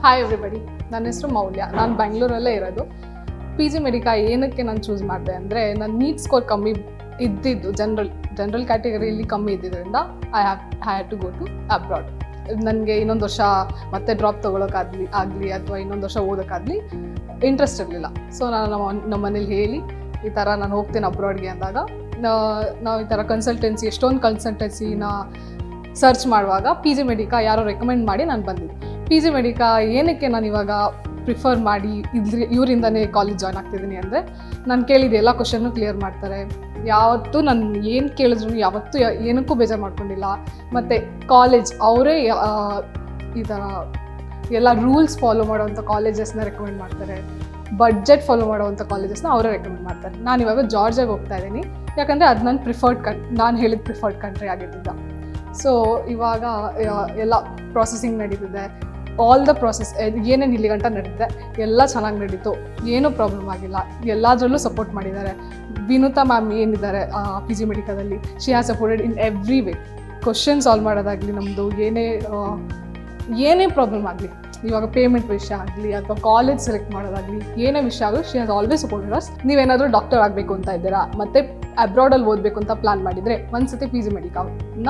Hi everybody, ನನ್ನ ಹೆಸರು ಮೌಲ್ಯ. ನಾನು ಬೆಂಗಳೂರಲ್ಲೇ ಇರೋದು. ಪಿ ಜಿ ಮೆಡಿಕಾ ಏನಕ್ಕೆ ನಾನು ಚೂಸ್ ಮಾಡಿದೆ ಅಂದರೆ, ನನ್ನ ನೀಟ್ ಸ್ಕೋರ್ ಕಮ್ಮಿ ಇದ್ದಿದ್ದು ಜನರಲ್ ಕ್ಯಾಟಗರಿಯಲ್ಲಿ ಕಮ್ಮಿ ಇದ್ದಿದ್ದರಿಂದ I had to go to abroad. ನನಗೆ ಇನ್ನೊಂದು ವರ್ಷ ಮತ್ತೆ ಡ್ರಾಪ್ ತೊಗೊಳೋಕ್ಕಾಗಲಿ ಅಥವಾ ಇನ್ನೊಂದು ವರ್ಷ ಓದೋಕ್ಕಾಗಲಿ ಇಂಟ್ರೆಸ್ಟ್ ಇರಲಿಲ್ಲ. ಸೊ ನಾನು ನಮ್ಮ ಮನೇಲಿ ಹೇಳಿ ಈ ಥರ ನಾನು ಹೋಗ್ತೇನೆ ಅಬ್ರಾಡ್ಗೆ ಅಂದಾಗ, ನಾವು ಈ ಥರ ಎಷ್ಟೊಂದು ಕನ್ಸಲ್ಟೆನ್ಸಿನ ಸರ್ಚ್ ಮಾಡುವಾಗ ಪಿ ಜಿ ಮೆಡಿಕಾ ಯಾರೋ ರೆಕಮೆಂಡ್ ಮಾಡಿ ನಾನು ಬಂದಿದ್ದೆ. ಪಿ ಜಿ ಮೆಡಿಕಾ ಏನಕ್ಕೆ ನಾನು ಇವಾಗ ಪ್ರಿಫರ್ ಮಾಡಿ ಇವರಿಂದನೇ ಕಾಲೇಜ್ ಜಾಯ್ನ್ ಆಗ್ತಿದ್ದೀನಿ ಅಂದರೆ, ನಾನು ಕೇಳಿದ ಎಲ್ಲ ಕ್ವಶನ್ನು ಕ್ಲಿಯರ್ ಮಾಡ್ತಾರೆ. ಯಾವತ್ತೂ ನಾನು ಏನು ಕೇಳಿದ್ರು ಯಾವತ್ತೂ ಏನಕ್ಕೂ ಬೇಜಾರು ಮಾಡ್ಕೊಂಡಿಲ್ಲ. ಮತ್ತು ಕಾಲೇಜ್ ಅವರೇ ಈ ಥರ ಎಲ್ಲ ರೂಲ್ಸ್ ಫಾಲೋ ಮಾಡೋವಂಥ ಕಾಲೇಜಸ್ನ ರೆಕಮೆಂಡ್ ಮಾಡ್ತಾರೆ. ಬಡ್ಜೆಟ್ ಫಾಲೋ ಮಾಡೋವಂಥ ಕಾಲೇಜಸ್ನ ಅವರೇ ರೆಕಮೆಂಡ್ ಮಾಡ್ತಾರೆ. ನಾನು ಇವಾಗ ಜಾರ್ಜಿಯಾಗೆ ಹೋಗ್ತಾ ಇದ್ದೀನಿ, ಯಾಕಂದರೆ ಅದು ನನ್ನ ನಾನು ಹೇಳಿದ ಪ್ರಿಫರ್ಡ್ ಕಂಟ್ರಿ ಆಗಿದ್ದಿದ್ದ. ಸೊ ಇವಾಗ ಎಲ್ಲ ಪ್ರಾಸೆಸಿಂಗ್ ನಡೀತಿದೆ. ಆಲ್ ದ ಪ್ರಾಸೆಸ್ ಏನೇನು ಇಲ್ಲಿ ಗಂಟ ನಡೀತಿದೆ ಎಲ್ಲ ಚೆನ್ನಾಗಿ ನಡೀತು, ಏನೂ ಪ್ರಾಬ್ಲಮ್ ಆಗಿಲ್ಲ. ಎಲ್ಲದರಲ್ಲೂ ಸಪೋರ್ಟ್ ಮಾಡಿದ್ದಾರೆ. ವಿನುತಾ ಮ್ಯಾಮ್ ಏನಿದ್ದಾರೆ ಪಿ ಜಿ ಮೆಡಿಕಾದಲ್ಲಿ, she has supported in every way. Question solve ಮಾಡೋದಾಗಲಿ, ನಮ್ಮದು ಏನೇ ಪ್ರಾಬ್ಲಮ್ ಆಗಲಿ, ಇವಾಗ ಪೇಮೆಂಟ್ ವಿಷಯ ಆಗಲಿ ಅಥವಾ ಕಾಲೇಜ್ ಸೆಲೆಕ್ಟ್ ಮಾಡೋದಾಗಲಿ, ಏನೇ ವಿಷಯ ಆಗಲಿ, she has always supported us. ನೀವೇನಾದರೂ ಡಾಕ್ಟರ್ ಆಗಬೇಕು ಅಂತ ಇದ್ದೀರಾ ಮತ್ತು ಅಬ್ರಾಡಲ್ಲಿ ಓದಬೇಕು ಅಂತ ಪ್ಲ್ಯಾನ್ ಮಾಡಿದರೆ ಒಂದ್ಸತಿ ಪಿ ಜಿ ಮೆಡಿಕಾನ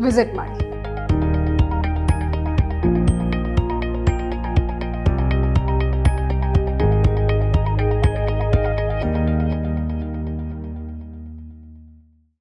ವಿಸಿಟ್ ಮಾಡಿ.